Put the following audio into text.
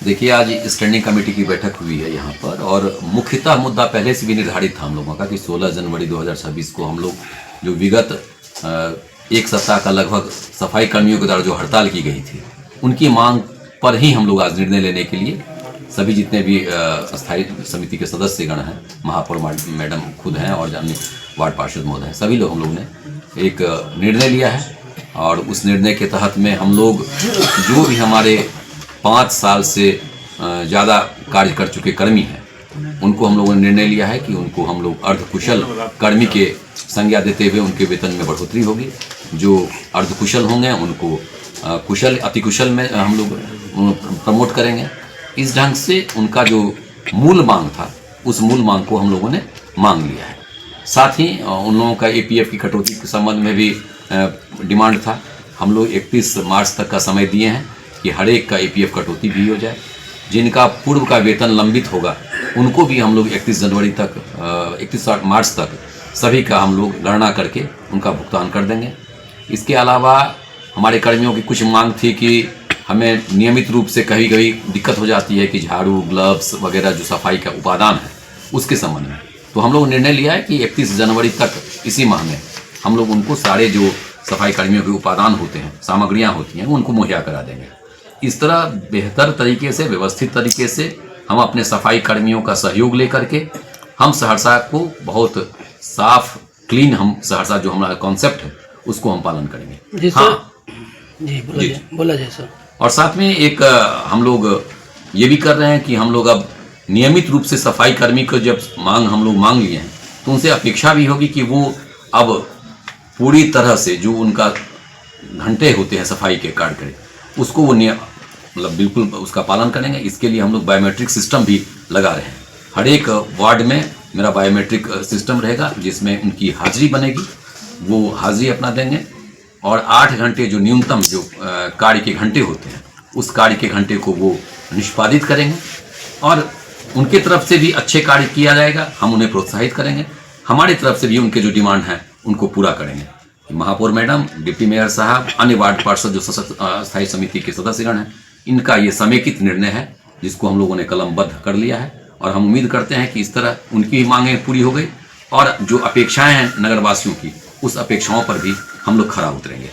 देखिए, आज standing committee की बैठक हुई है यहाँ पर, और मुख्यतः मुद्दा पहले से भी निर्धारित था हम लोगों का कि 16 जनवरी 2026 को हम लोग जो विगत एक सप्ताह का लगभग सफाई कर्मियों के द्वारा जो हड़ताल की गई थी, उनकी मांग पर ही हम लोग आज निर्णय लेने के लिए सभी जितने भी स्थायी समिति के सदस्यगण हैं, महापौर मैडम खुद हैं और अन्य वार्ड पार्षद महोदय हैं, सभी लोग हम लोग ने एक निर्णय लिया है। और उस निर्णय के तहत में हम लोग जो भी हमारे 5 साल से ज़्यादा कार्य कर चुके कर्मी हैं, उनको हम लोगों ने निर्णय लिया है कि उनको हम लोग अर्धकुशल कर्मी के संज्ञा देते हुए उनके वेतन में बढ़ोतरी होगी। जो अर्धकुशल होंगे उनको कुशल अति कुशल में हम लोग प्रमोट करेंगे। इस ढंग से उनका जो मूल मांग था, उस मूल मांग को हम लोगों ने मांग लिया है। साथ ही उन लोगों का APF की कटौती के संबंध में भी डिमांड था। हम लोग 31 मार्च तक का समय दिए हैं कि हर एक का APF कटौती भी हो जाए। जिनका पूर्व का वेतन लंबित होगा उनको भी हम लोग 31 मार्च तक सभी का हम लोग गणना करके उनका भुगतान कर देंगे। इसके अलावा हमारे कर्मियों की कुछ मांग थी कि हमें नियमित रूप से कभी कभी दिक्कत हो जाती है कि झाड़ू, ग्लव्स वगैरह जो सफाई का उपादान है उसके संबंध में, तो हम लोग निर्णय लिया है कि 31 जनवरी तक इसी माह में हम लोग उनको सारे जो सफाई कर्मियों के उपादान होते हैं, सामग्रियां होती हैं, उनको मुहैया करा देंगे। इस तरह बेहतर तरीके से, व्यवस्थित तरीके से हम अपने सफाई कर्मियों का सहयोग लेकर के हम सहरसा को बहुत साफ, क्लीन, हम सहरसा जो हमारा कॉन्सेप्ट है उसको हम पालन करेंगे। जी सर। जी बोला जाए सर। और साथ में एक हम लोग ये भी कर रहे हैं कि हम लोग अब नियमित रूप से सफाई कर्मी को जब हम लोग मांग लिए हैं, तो उनसे अपेक्षा भी होगी कि वो अब पूरी तरह से जो उनका घंटे होते हैं सफाई के कार्य करें, उसको वो मतलब बिल्कुल उसका पालन करेंगे। इसके लिए हम लोग बायोमेट्रिक सिस्टम भी लगा रहे हैं। हर एक वार्ड में मेरा बायोमेट्रिक सिस्टम रहेगा जिसमें उनकी हाजिरी बनेगी, वो हाजिरी अपना देंगे, और 8 घंटे जो न्यूनतम जो कार्य के घंटे होते हैं, उस कार्य के घंटे को वो निष्पादित करेंगे। और उनके तरफ से भी अच्छे कार्य किया जाएगा, हम उन्हें प्रोत्साहित करेंगे। हमारी तरफ से भी उनके जो डिमांड हैं उनको पूरा करेंगे। महापौर मैडम, डिप्टी मेयर साहब, अन्य वार्ड पार्षद जो स्थायी समिति के सदस्यगण हैं, इनका ये समेकित निर्णय है जिसको हम लोगों ने कलमबद्ध कर लिया है। और हम उम्मीद करते हैं कि इस तरह उनकी मांगें पूरी हो गई और जो अपेक्षाएं हैं नगरवासियों की, उस अपेक्षाओं पर भी हम लोग खरा उतरेंगे।